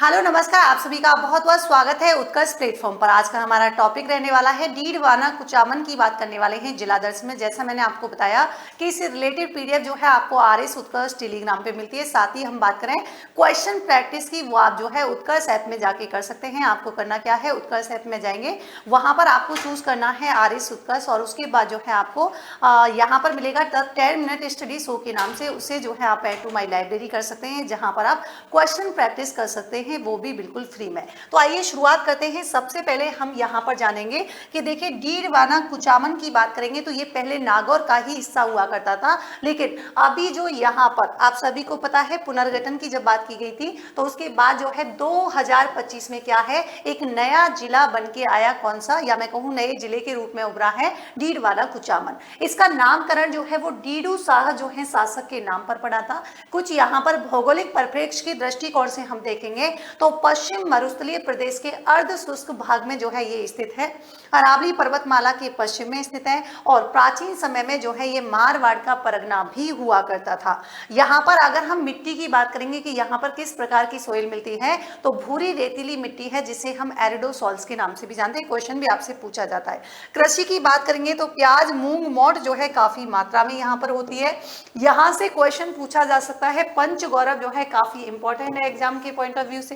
Hello नमस्कार, आप सभी का बहुत बहुत स्वागत है उत्कर्ष प्लेटफॉर्म पर। आज का हमारा टॉपिक रहने वाला है डीडवाना कुचामन की बात करने वाले हैं जिला दर्श में। जैसा मैंने आपको बताया कि इससे रिलेटेड पीडीएफ जो है आपको आरएस उत्कर्ष टेलीग्राम पे मिलती है। साथ ही हम बात करें क्वेश्चन प्रैक्टिस की, वो आप जो है उत्कर्ष ऐप में जाके कर सकते हैं। आपको करना क्या है, उत्कर्ष ऐप में जाएंगे, वहां पर आपको चूज करना है आरएस उत्कर्ष और उसके बाद जो है आपको यहाँ पर मिलेगा 10 मिनट स्टडी शो के नाम से। उसे जो है आप ऐड टू माई लाइब्रेरी कर सकते हैं, जहां पर आप क्वेश्चन प्रैक्टिस कर सकते हैं, वो भी बिल्कुल फ्री में। तो आइए शुरुआत करते हैं। सबसे पहले हम यहाँ पर जानेंगे कि देखिए डीडवाना कुचामन की बात करेंगे तो ये पहले नागौर का ही हिस्सा हुआ करता था, लेकिन अभी जो यहाँ पर आप सभी को पता है पुनर्गठन की जब बात की गई थी तो उसके बाद जो है 2025 में क्या है, एक नया जिला बन के आया। कौन सा, या मैं कहूँ नए जिले के रूप में उभरा है डीडवाना कुचामन। इसका नामकरण जो है वो डीडू शाह जो है शासक के नाम पर पड़ा था। कुछ यहाँ पर भौगोलिक परिप्रेक्ष्य के दृष्टिकोण से हम देखेंगे तो पश्चिम मरुस्थलीय प्रदेश के अर्ध शुष्क भाग में जो है ये स्थित है। अरावली पर्वतमाला के पश्चिम में स्थित है और प्राचीन समय में जो है ये मारवाड़ का परगना भी हुआ करता था। यहाँ पर अगर हम मिट्टी की बात करेंगे कि यहाँ पर किस प्रकार की सोइल मिलती है, तो भूरी रेतीली मिट्टी है जिसे हम एरिडोसॉल्स के नाम से भी जानते हैं। क्वेश्चन भी आपसे पूछा जाता है। कृषि की बात करेंगे तो प्याज, मूंग, मोट जो है काफी मात्रा में यहाँ पर होती है। यहाँ से क्वेश्चन पूछा जा सकता है। पंचगौरव जो है काफी इंपॉर्टेंट है एग्जाम के पॉइंट ऑफ व्यू से।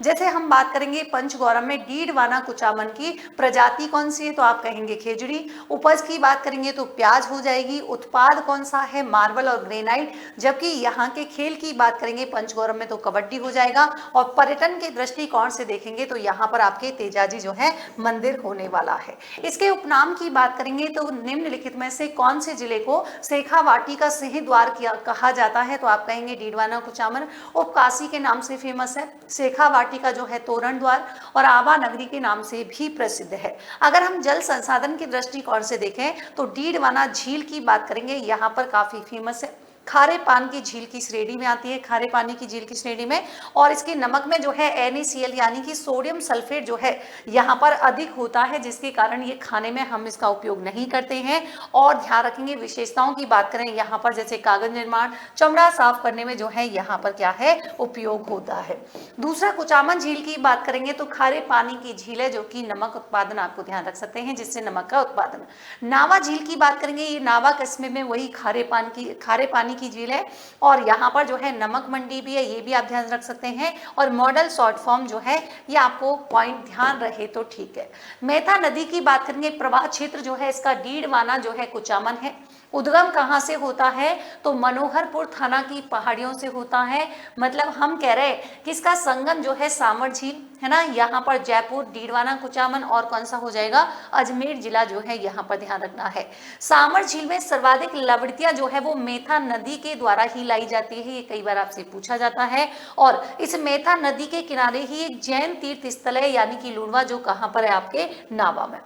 जैसे हम बात करेंगे पंचगौरव में डीडवाना कुचामन की प्रजाति कौन सी है, तो आप कहेंगे खेजड़ी। उपज की बात करेंगे तो प्याज हो जाएगी। उत्पाद कौन सा है, मार्बल और ग्रेनाइट। जबकि यहाँ के खेल की बात करेंगे पंचगौरव में तो कबड्डी हो जाएगा। और पर्यटन के दृष्टिकोण से देखेंगे तो यहाँ पर आपके तेजाजी जो है मंदिर होने वाला है। इसके उपनाम की बात करेंगे तो निम्नलिखित में से कौन से जिले को शेखावाटी का सिंह द्वार कहा जाता है, तो आप कहेंगे डीडवाना कुचामन। उपकाशी के नाम से फेमस है, शेखावाटी का जो है तोरण द्वार, और आबा नगरी के नाम से भी प्रसिद्ध है। अगर हम जल संसाधन के दृष्टिकोण से देखें तो डीडवाना झील की बात करेंगे, यहाँ पर काफी फेमस है। खारे पानी की झील की श्रेणी में आती है, खारे पानी की झील की श्रेणी में। और इसके नमक में जो है NaCl यानी कि सोडियम सल्फेट जो है यहाँ पर अधिक होता है, जिसके कारण ये खाने में हम इसका उपयोग नहीं करते हैं। और ध्यान रखेंगे विशेषताओं की बात करें यहाँ पर, जैसे कागज निर्माण, चमड़ा साफ करने में जो है यहाँ पर क्या है उपयोग होता है। दूसरा कुचामन झील की बात करेंगे तो खारे पानी की झील है, जो कि नमक उत्पादन आपको ध्यान रख सकते हैं, जिससे नमक का उत्पादन। नावा झील की बात करेंगे, ये नावा कस्बे में वही खारे पानी की झील है। और यहाँ पर जो है नमक मंडी भी है, ये भी आप ध्यान रख सकते हैं। और मॉडल शॉर्ट फॉर्म जो है ये आपको पॉइंट ध्यान रहे तो ठीक है। मेथा नदी की बात करेंगे, प्रवाह क्षेत्र जो है इसका डीडवाना जो है कुचामन है। उद्गम कहाँ से होता है, तो मनोहरपुर थाना की पहाड़ियों से होता है। मतलब हम कह रहे हैं कि इसका संगम जो है सामर झील है ना, यहाँ पर जयपुर, डीडवाना कुचामन और कौन सा हो जाएगा अजमेर जिला जो है यहाँ पर ध्यान रखना है। सामर झील में सर्वाधिक लवणितियां जो है वो मेथा नदी के द्वारा ही लाई जाती है, ये कई बार आपसे पूछा जाता है। और इस मेथा नदी के किनारे ही एक जैन तीर्थ स्थल है, यानी कि लूणवा, जो कहाँ पर है आपके नावा में।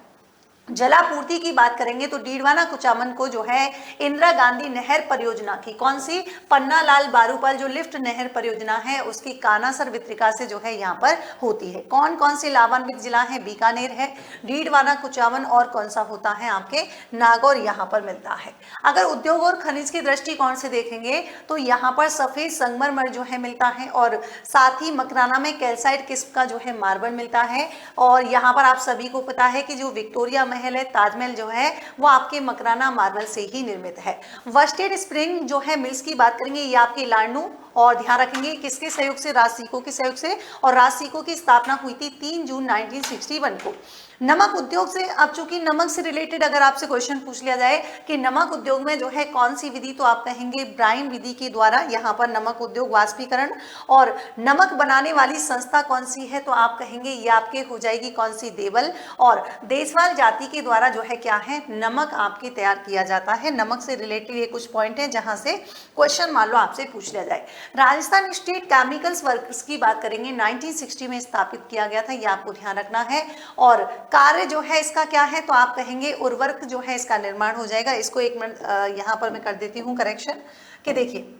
जलापूर्ति की बात करेंगे तो डीडवाना कुचामन को जो है इंदिरा गांधी नहर परियोजना की, कौन सी, पन्ना लाल बारूपाल जो लिफ्ट नहर परियोजना है उसकी कानासर वितरिका से जो है यहाँ पर होती है। कौन कौन से लाभान्वित जिला है, बीकानेर है, डीडवाना कुचामन और कौन सा होता है आपके नागौर यहाँ पर मिलता है। अगर उद्योग और खनिज के दृष्टिकोण से देखेंगे तो यहाँ पर सफेद संगमरमर जो है मिलता है, और साथ ही मकराना में कैल्साइट किस्म का जो है मार्बल मिलता है। और यहाँ पर आप सभी को पता है कि जो विक्टोरिया महल है, ताजमहल जो है वो आपके मकराना मार्बल से ही निर्मित है। वस्टेड स्प्रिंग जो है मिल्स की बात करेंगे, ये आपके लाडनू। और ध्यान रखेंगे किसके सहयोग से, राजसिको के सहयोग से। और राजसिको की स्थापना हुई थी 3 जून 1961 को। नमक उद्योग से, अब चूंकि नमक से रिलेटेड अगर आपसे क्वेश्चन पूछ लिया जाए कि नमक उद्योग में जो है कौन सी विधि, तो आप कहेंगे ब्राइन विधि के द्वारा यहाँ पर नमक उद्योग वाष्पीकरण। और नमक बनाने वाली संस्था कौन सी है, तो आप कहेंगे ये आपके हो जाएगी कौन सी, देवल। और देशवाल जाति के द्वारा जो है क्या है नमक आपके तैयार किया जाता है। नमक से रिलेटेड ये कुछ पॉइंट है जहां से क्वेश्चन मान लो आपसे पूछ लिया जाए। राजस्थान स्टेट केमिकल्स वर्क्स की बात करेंगे, 1960 में स्थापित किया गया था, ये आपको ध्यान रखना है। और कार्य जो है इसका क्या है, तो आप कहेंगे उर्वरक जो है इसका निर्माण हो जाएगा। इसको एक मिनट यहाँ पर मैं कर देती हूँ करेक्शन, कि देखिए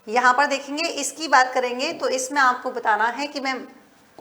यहाँ पर देखेंगे इसकी बात करेंगे तो इसमें आपको बताना है कि मैं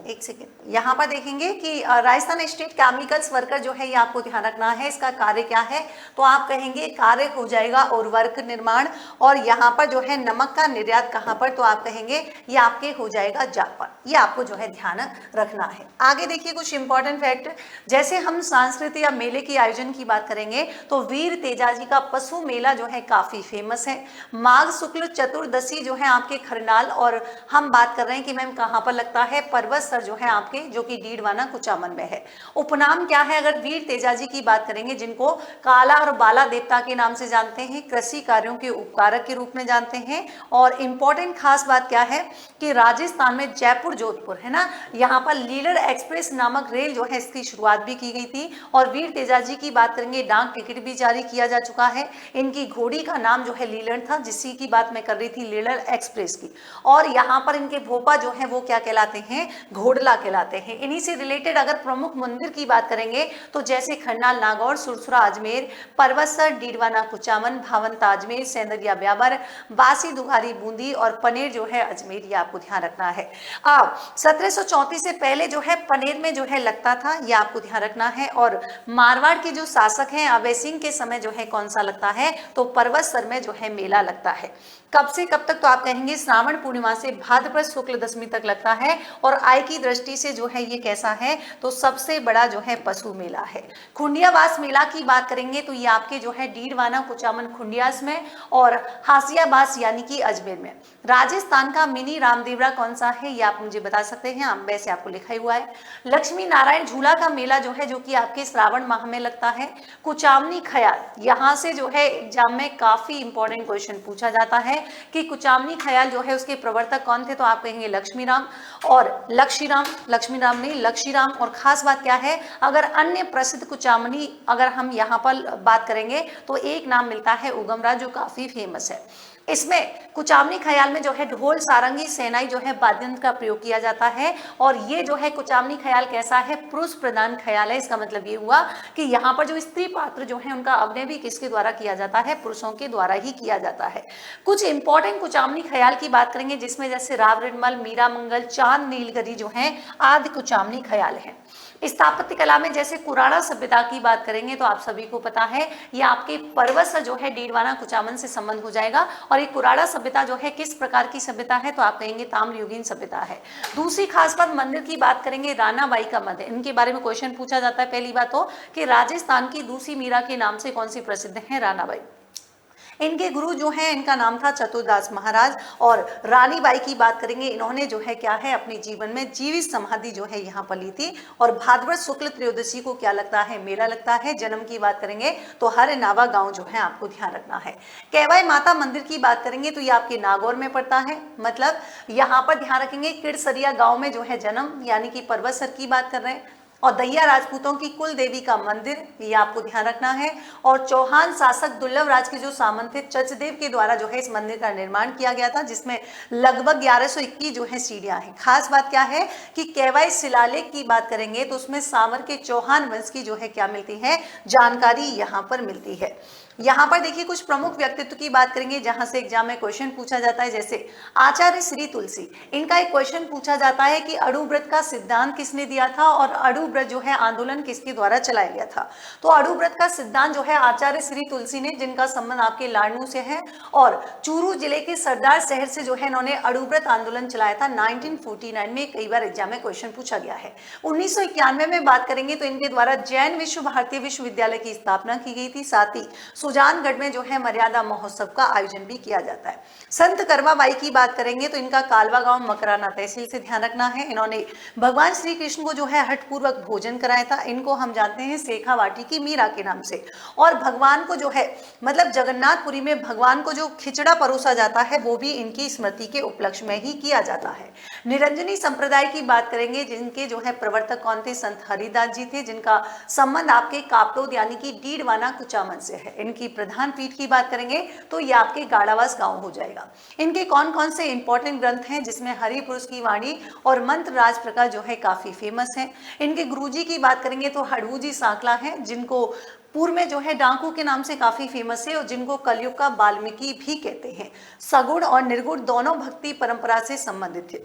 एक सेकेंड, यहाँ पर देखेंगे कि राजस्थान स्टेट केमिकल्स वर्कर जो है ये आपको ध्यान रखना है, इसका कार्य क्या है, तो आप कहेंगे कार्य हो जाएगा उर्वरक निर्माण। और यहाँ पर जो है नमक का निर्यात कहाँ पर, तो आप कहेंगे ये आपके हो जाएगा जापान। ये आपको जो है ध्यान रखना है। आगे देखिए कुछ इंपॉर्टेंट फैक्ट, जैसे हम सांस्कृतिक या मेले की आयोजन की बात करेंगे तो वीर तेजाजी का पशु मेला जो है काफी फेमस है। माघ शुक्ल चतुर्दशी जो है आपके खरनाल, और हम बात कर रहे हैं कि मैम कहाँ पर लगता है, पर्वत सर जो है आपके, जो कि डीडवाना कुचामन में है। उपनाम क्या है, अगर वीर तेजाजी की बात करेंगे जिनको काला और बाला देवता के नाम से जानते हैं, कृषि कार्यों के उपकारक के रूप में जानते हैं। और इंपॉर्टेंट खास बात क्या है कि राजस्थान में जयपुर जोधपुर है ना, यहाँ पर लीलर एक्सप्रेस नामक रेल जो है इसकी शुरुआत भी की गई थी। और वीर तेजाजी की बात करेंगे डाक टिकट भी जारी किया जा चुका है। इनकी घोड़ी का नाम जो है लीलर था, जिसकी की बात मैं कर रही थी, लीलर एक्सप्रेस की। और यहाँ पर इनके भोपा जो है वो क्या कहलाते हैं, घोड़ला कहलाते हैं। इन्हीं से रिलेटेड अगर प्रमुख मंदिर की बात करेंगे तो जैसे खरनाल नागौर, सुरसुरा अजमेर, पर्वतसर डीडवाना कुचामन, भावंता अजमेर, सेंदरिया ब्यावर, बासी दुघारी बूंदी और पनेर जो है अजमेर, ये आपको ध्यान रखना है। अब 1734 से पहले जो है पनेर में जो है लगता था, ये आपको ध्यान रखना है। और मारवाड़ के जो शासक हैं अभय सिंह के समय जो है कौन सा लगता है, तो पर्वतसर में जो है मेला लगता है। कब से कब तक, तो आप कहेंगे श्रावण पूर्णिमा से भाद्रपद शुक्ल दशमी तक लगता है। और आय की दृष्टि से जो है ये कैसा है, तो सबसे बड़ा जो है पशु मेला है। खुंडियावास मेला की बात करेंगे तो ये आपके जो है डीडवाना कुचामन खुंडियास में, और हासियाबास यानी कि अजमेर में। राजस्थान का मिनी रामदेवरा कौन सा है, ये आप मुझे बता सकते हैं, वैसे आपको लिखा ही हुआ है। लक्ष्मी नारायण झूला का मेला जो है, जो कि आपके श्रावण माह में लगता है। कुचामनी खयाल, यहाँ से जो है एग्जाम में काफी इंपॉर्टेंट क्वेश्चन पूछा जाता है कि कुचामनी खयाल जो है उसके प्रवर्तक कौन थे, तो आप कहेंगे लक्ष्मीराम और लक्ष्मीराम, लक्ष्मीराम नहीं लक्ष्मीराम। और खास बात क्या है, अगर अन्य प्रसिद्ध कुचामनी अगर हम यहाँ पर बात करेंगे तो एक नाम मिलता है उगमराज, जो काफी फेमस है। इसमें कुचामनी खयाल में जो है ढोल सारंगी सेनाई जो है वाद्य यंत्र का प्रयोग किया जाता है। और ये जो है कुचामनी खयाल कैसा है, पुरुष प्रधान खयाल है। इसका मतलब ये हुआ कि यहाँ पर जो स्त्री पात्र जो है उनका अभिनय भी किसके द्वारा किया जाता है, पुरुषों के द्वारा ही किया जाता है। कुछ इंपॉर्टेंट कुचामनी खयाल की बात करेंगे जिसमें जैसे राव रिडमल, मीरा मंगल, चांद नीलगिरी जो है आदि कुचामनी खयाल है। स्थापत्य कला में जैसे कुराड़ा सभ्यता की बात करेंगे तो आप सभी को पता है ये आपके पर्वत जो है डीडवाना कुचामन से संबंध हो जाएगा। और ये कुराड़ा सभ्यता जो है किस प्रकार की सभ्यता है, तो आप कहेंगे ताम्रयुगीन सभ्यता है। दूसरी खास बात, मंदिर की बात करेंगे रानाबाई का मंदिर, इनके बारे में क्वेश्चन पूछा जाता है। पहली बात तो कि राजस्थान की दूसरी मीरा के नाम से कौन सी प्रसिद्ध है, रानाबाई। इनके गुरु जो है इनका नाम था चतुरदास महाराज। और रानी बाई की बात करेंगे, इन्होंने जो है क्या है अपने जीवन में जीवित समाधि जो है यहाँ पर ली थी। और भाद्रपद शुक्ल त्रयोदशी को क्या लगता है, मेला लगता है। जन्म की बात करेंगे तो हर नावा गांव जो है आपको ध्यान रखना है। केवाई माता मंदिर की बात करेंगे तो ये आपके नागौर में पड़ता है, मतलब यहाँ पर ध्यान रखेंगे किरसरिया गांव में जो है जन्म, यानी कि पर्वतसर की बात कर रहे हैं। और दैया राजपूतों की कुल देवी का मंदिर, ये आपको ध्यान रखना है। और चौहान शासक दुर्लभ राज के जो सामंत थे चचदेव के द्वारा जो है इस मंदिर का निर्माण किया गया था, जिसमें लगभग 1121 जो है सीढ़ियां हैं। खास बात क्या है कि केवाई शिलालेख की बात करेंगे तो उसमें सांवर के चौहान वंश की जो है क्या मिलती है, जानकारी यहाँ पर मिलती है। यहाँ पर देखिए कुछ प्रमुख व्यक्तित्व की बात करेंगे जहां से एग्जाम में क्वेश्चन पूछा जाता है। जैसे आचार्य श्री तुलसी, इनका एक क्वेश्चन पूछा जाता है कि अड़ुव्रत का सिद्धांत किसने दिया था और अड़ुव्रत जो है आंदोलन किसके द्वारा चलाया गया था। तो अड़ुव्रत का सिद्धांत जो है आचार्य श्री तुलसी ने, जिनका संबंध आपके लाडनू से है। और चूरू जिले के सरदार शहर से जो है इन्होंने अड़ुव्रत आंदोलन चलाया था 1949 में। कई बार एग्जाम में क्वेश्चन पूछा गया है। 1991 में बात करेंगे तो इनके द्वारा जैन विश्व भारतीय विश्वविद्यालय की स्थापना की गई थी। साथ ही सुजानगढ़ में जो है मर्यादा महोत्सव का आयोजन भी किया जाता है। संत कर्माबाई की बात करेंगे तो इनका कालवा गांव मकराना तहसील से ध्यान रखना है। इन्होंने भगवान श्री कृष्ण को जो है हठपूर्वक भोजन कराया था। इनको हम जानते हैं शेखावाटी की मीरा के नाम से। और भगवान को जो है मतलब जगन्नाथपुरी में भगवान को जो खिचड़ा परोसा जाता है वो भी इनकी स्मृति के उपलक्ष्य में ही किया जाता है। निरंजनी संप्रदाय की बात करेंगे, जिनके जो है प्रवर्तक कौन थे, संत हरिदास जी थे, जिनका संबंध आपके कापटोद यानी कि डीडवाना कुचामन से है। इनकी प्रधान पीठ की बात करेंगे तो ये आपके गाड़ावास गांव हो जाएगा। इनके कौन कौन से इंपॉर्टेंट ग्रंथ हैं, जिसमें हरिपुरुष की वाणी और मंत्र राज प्रकाश जो है काफी फेमस है। इनके गुरुजी की बात करेंगे तो हड़वूजी सांकला हैं, जिनको पूर्व में जो है डाकू के नाम से काफी फेमस है और जिनको कलयुग का वाल्मीकि भी कहते हैं। सगुण और निर्गुण दोनों भक्ति परंपरा से संबंधित थे।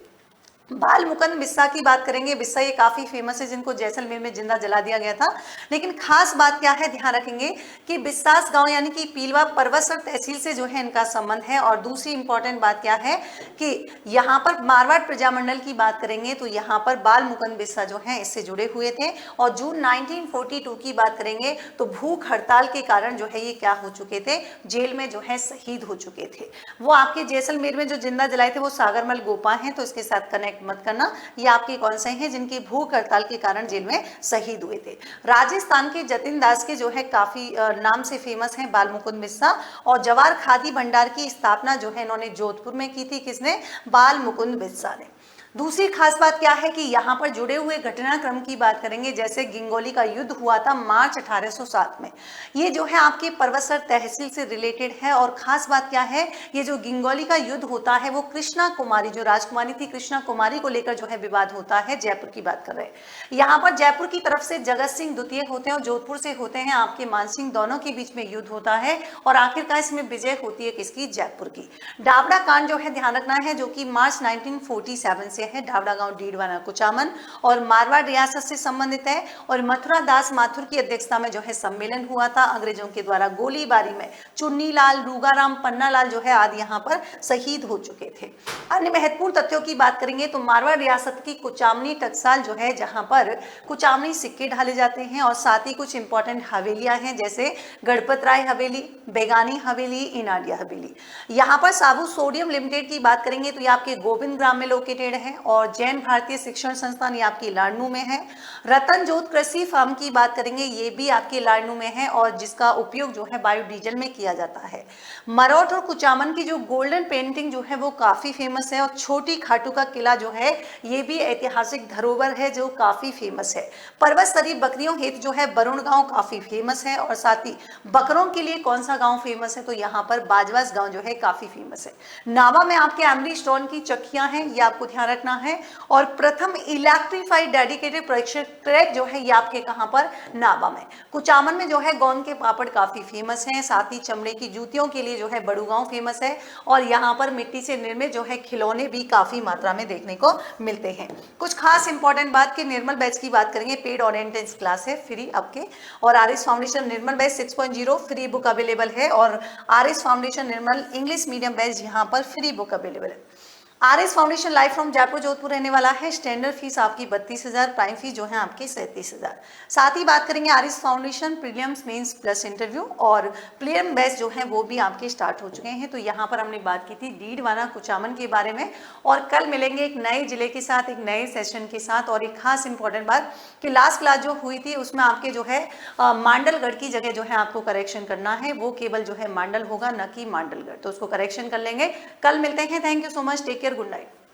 बाल मुकुंद बिस्सा की बात करेंगे। बिस्सा ये काफी फेमस है, जिनको जैसलमेर में जिंदा जला दिया गया था। लेकिन खास बात क्या है, ध्यान रखेंगे कि बिस्सास गांव यानी कि पीलवा परबतसर तहसील से जो है इनका संबंध है। और दूसरी इंपॉर्टेंट बात क्या है कि यहाँ पर मारवाड़ प्रजामंडल की बात करेंगे तो यहाँ पर बाल मुकुंद बिस्सा जो है इससे जुड़े हुए थे। और जून 1942 की बात करेंगे तो भूख हड़ताल के कारण जो है ये क्या हो चुके थे, जेल में जो है शहीद हो चुके थे। वो आपके जैसलमेर में जो जिंदा जलाए थे वो सागरमल गोपा हैं, तो इसके साथ कनेक्ट मत करना। ये आपके कौन से हैं जिनकी भूख हड़ताल के कारण जेल में शहीद हुए थे। राजस्थान के जतिन दास के जो है काफी नाम से फेमस हैं बाल मुकुंद बिस्सा। और जवाहर खादी भंडार की स्थापना जो है इन्होंने जोधपुर में की थी। किसने? बाल मुकुंद बिस्सा ने। दूसरी खास बात क्या है कि यहाँ पर जुड़े हुए घटनाक्रम की बात करेंगे, जैसे गिंगोली का युद्ध हुआ था मार्च 1807 में। ये जो है आपके परबतसर तहसील से रिलेटेड है। और खास बात क्या है, ये जो गिंगोली का युद्ध होता है वो कृष्णा कुमारी, जो राजकुमारी थी कृष्णा कुमारी को लेकर जो है विवाद होता है। जयपुर की बात कर रहे हैं। यहाँ पर जयपुर की तरफ से जगत सिंह द्वितीय होते हैं और जोधपुर से होते हैं आपके मानसिंह। दोनों के बीच में युद्ध होता है और आखिरकार इसमें विजय होती है किसकी? जयपुर की। डावड़ा कांड जो है ध्यान रखना है, जो कि मार्च 1947 से है। डावड़ा गांव डीडवाना कुचामन और मारवाड़ रियासत से संबंधित है। और मथुरा दास माथुर की अध्यक्षता में जो है सम्मेलन हुआ था। अंग्रेजों के द्वारा गोलीबारी में चुन्नीलाल, रूगाराम, पन्नालाल जो है आदि यहाँ पर शहीद हो चुके थे। अन्य महत्वपूर्ण तथ्यों की बात करेंगे तो मारवाड़ रियासत की कुचामनी टकसाल जो है, जहां पर कुचामनी सिक्के ढाले जाते हैं। और साथ ही कुछ इंपॉर्टेंट हवेलियां हैं, जैसे गणपत राय हवेली, बेगानी हवेली, इनाडिया हवेली। यहाँ पर साबू सोडियम लिमिटेड की बात करेंगे तो ये आपके गोविंद ग्राम में लोकेटेड है। और जैन भारतीय शिक्षण संस्थान ये आपकी लाडनू में है। रतन जोत कृषि फार्म की बात करेंगे, ये भी आपके लाडनू में है और जिसका उपयोग जो है बायोडीजल में किया जाता है। मरोठ और कुचामन की जो गोल्डन पेंटिंग जो है वो काफी फेमस है। और छोटी खाटू का किला जो है ये भी ऐतिहासिक धरोहर है जो काफी फेमस है। पर्वतस्तरीय बकरियों हेतु जो है बरुण गांव काफी फेमस है। और साथ ही बकरों के लिए कौन सा गांव फेमस है, तो यहाँ पर बाजवास गांव जो है काफी फेमस है। नावा में आपके एमरी स्टोन की चक्कियां हैं, ये आपको ध्यान रखना है। और प्रथम इलेक्ट्रीफाइड डेडिकेटेड परीक्षण ट्रैक जो है ये आपके कहां पर? नावा में। कुचामन में जो है गोंद के पापड़ काफी फेमस हैं। साथ ही चमड़े की जूतियों के लिए जो है बड़ूगांव फेमस है। और यहाँ पर मिट्टी से निर्मित जो है खिलौने भी काफी मात्रा में देखने को मिलते हैं। कुछ खास इंपॉर्टेंट बात की निर्मल बैच की बात करेंगे, पेड और एंट्रेंस क्लास है फ्री आपके। और are S foundation Nirmal batch 6.0 free book available है। और are S foundation Nirmal English medium batch यहाँ पर फ्री बुक अवेलेबल है। Are S foundation live from Jaipur Jodhpur रहने वाला है। स्टैंडर्ड फीस आपकी 32,000, प्राइम फीस जो है आपकी 37,000। साथ ही बात करेंगे R S foundation prelims mains plus interview और प्रीलिम बैच जो है वो भी आपके स्टार्ट हो चुके हैं। तो यहाँ पर हमने बात की थी डीडवाना कुचामन के बारे में। और कल मिलेंगे एक नए जिले के साथ, एक नए सेशन के साथ। और एक खास इंपॉर्टेंट बात कि लास्ट क्लास जो हुई थी उसमें आपके जो है मांडलगढ़ की जगह जो है आपको करेक्शन करना है, वो केवल जो है मांडल होगा, न कि मांडलगढ़। तो उसको करेक्शन कर लेंगे। कल मिलते हैं। Thank you so much. Take care. Good night.